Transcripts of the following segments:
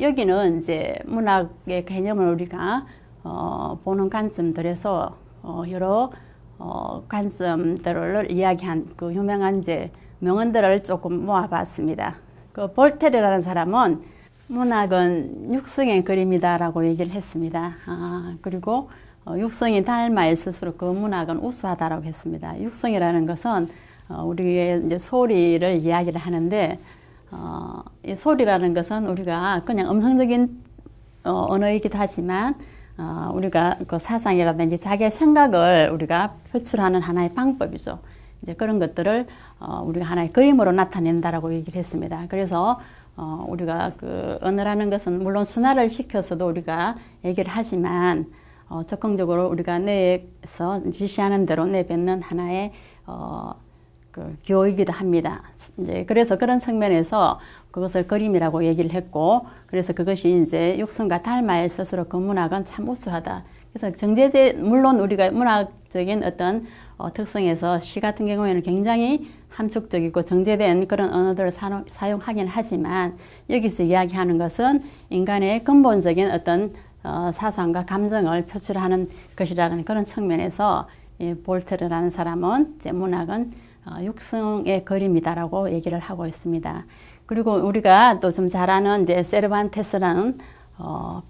여기는 이제 문학의 개념을 우리가 보는 관점들에서 여러 관점들을 이야기한 그 유명한 이제 명언들을 조금 모아봤습니다. 그 볼테르라는 사람은 문학은 육성의 그림이다라고 얘기를 했습니다. 그리고 육성이 닮아 있을수록 그 문학은 우수하다라고 했습니다. 육성이라는 것은 우리의 이제 소리를 이야기를 하는데 이 소리라는 것은 우리가 그냥 음성적인 언어이기도 하지만 우리가 그 사상이라든지 자기의 생각을 우리가 표출하는 하나의 방법이죠. 이제 그런 것들을 우리가 하나의 그림으로 나타낸다라고 얘기를 했습니다. 그래서 우리가 그 언어라는 것은 물론 순화를 시켜서도 우리가 얘기를 하지만 적극적으로 우리가 뇌에서 지시하는 대로 내뱉는 하나의 그 교이기도 합니다. 이제 그래서 그런 측면에서 그것을 그림이라고 얘기를 했고, 그래서 그것이 이제 육성과 닮아 있을수록 그 문학은 참 우수하다. 그래서 정제된 물론 우리가 문학적인 어떤 특성에서 시 같은 경우에는 굉장히 함축적이고 정제된 그런 언어들을 사용하긴 하지만 여기서 이야기하는 것은 인간의 근본적인 어떤 사상과 감정을 표출하는 것이라는 그런 측면에서 이 볼테르라는 사람은 이제 문학은 육성의 그림이다라고 얘기를 하고 있습니다. 그리고 우리가 또 좀 잘 아는 이제 세르반테스라는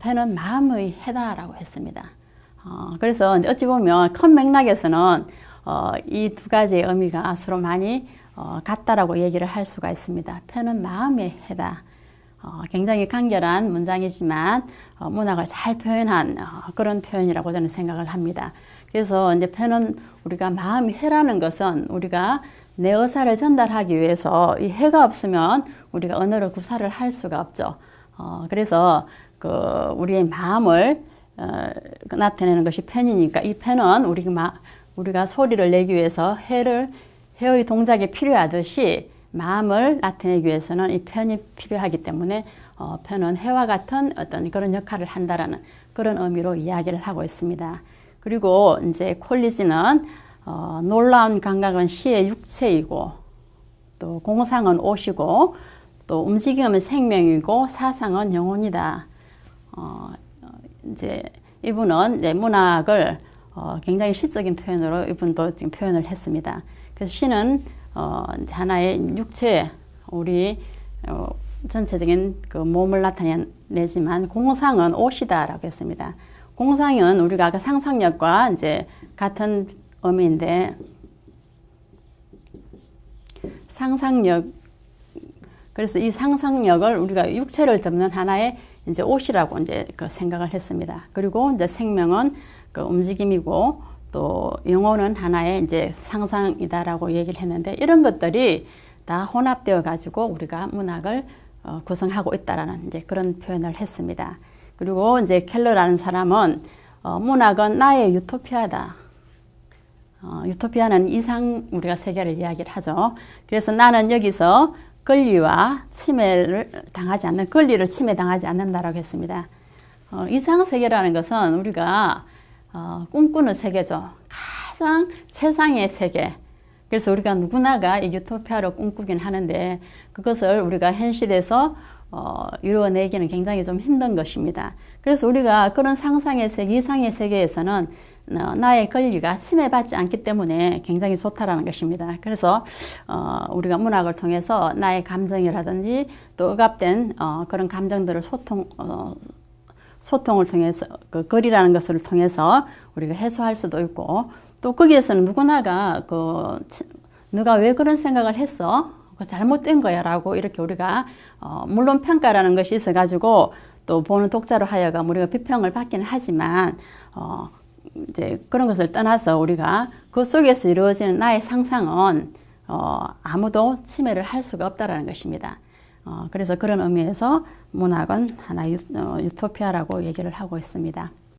펜은 마음의 해다라고 했습니다. 그래서 어찌 보면 큰 맥락에서는 이 두 가지의 의미가 서로 많이 같다라고 얘기를 할 수가 있습니다. 펜은 마음의 해다. 굉장히 간결한 문장이지만 문학을 잘 표현한 그런 표현이라고 저는 생각을 합니다. 그래서 이제 펜은 우리가 마음이 해라는 것은 우리가 내 의사를 전달하기 위해서 이 해가 없으면 우리가 언어를 구사를 할 수가 없죠. 그래서 그 우리의 마음을 나타내는 것이 펜이니까 이 펜은 우리가 소리를 내기 위해서 해의 동작이 필요하듯이 마음을 나타내기 위해서는 이 펜이 필요하기 때문에 펜은 해와 같은 어떤 그런 역할을 한다라는 그런 의미로 이야기를 하고 있습니다. 그리고 이제 콜리지는 놀라운 감각은 시의 육체이고 또 공상은 옷이고 또 움직임은 생명이고 사상은 영혼이다. 이제 이분은 이제 문학을 굉장히 시적인 표현으로 이분도 지금 표현을 했습니다. 그래서 시는 하나의 육체, 우리 전체적인 그 몸을 나타내지만 공상은 옷이다라고 했습니다. 공상은 우리가 아까 상상력과 이제 같은 의미인데 상상력, 그래서 이 상상력을 우리가 육체를 덮는 하나의 이제 옷이라고 이제 그 생각을 했습니다. 그리고 이제 생명은 그 움직임이고 또 영혼은 하나의 이제 상상이다라고 얘기를 했는데 이런 것들이 다 혼합되어 가지고 우리가 문학을 구성하고 있다라는 이제 그런 표현을 했습니다. 그리고 이제 켈러라는 사람은 문학은 나의 유토피아다. 유토피아는 이상 우리가 세계를 이야기를 하죠. 그래서 나는 여기서 권리와 침해를 당하지 않는, 권리를 침해당하지 않는다라고 했습니다. 이상 세계라는 것은 우리가 꿈꾸는 세계죠. 가장 최상의 세계. 그래서 우리가 누구나가 이 유토피아를 꿈꾸긴 하는데 그것을 우리가 현실에서 이루어내기는 굉장히 좀 힘든 것입니다. 그래서 우리가 그런 상상의 세계, 이상의 세계에서는 나의 권리가 침해받지 않기 때문에 굉장히 좋다라는 것입니다. 그래서 우리가 문학을 통해서 나의 감정이라든지 또 억압된 그런 감정들을 소통을 통해서 그 글이라는 것을 통해서 우리가 해소할 수도 있고 또 거기에서는 누구나가 너가 왜 그런 생각을 했어? 잘못된 거야 라고 이렇게 우리가 물론 평가라는 것이 있어 가지고 또 보는 독자로 하여금 우리가 비평을 받기는 하지만 이제 그런 것을 떠나서 우리가 그 속에서 이루어지는 나의 상상은 아무도 침해를 할 수가 없다라는 것입니다. 그래서 그런 의미에서 문학은 하나의 유토피아라고 얘기를 하고 있습니다.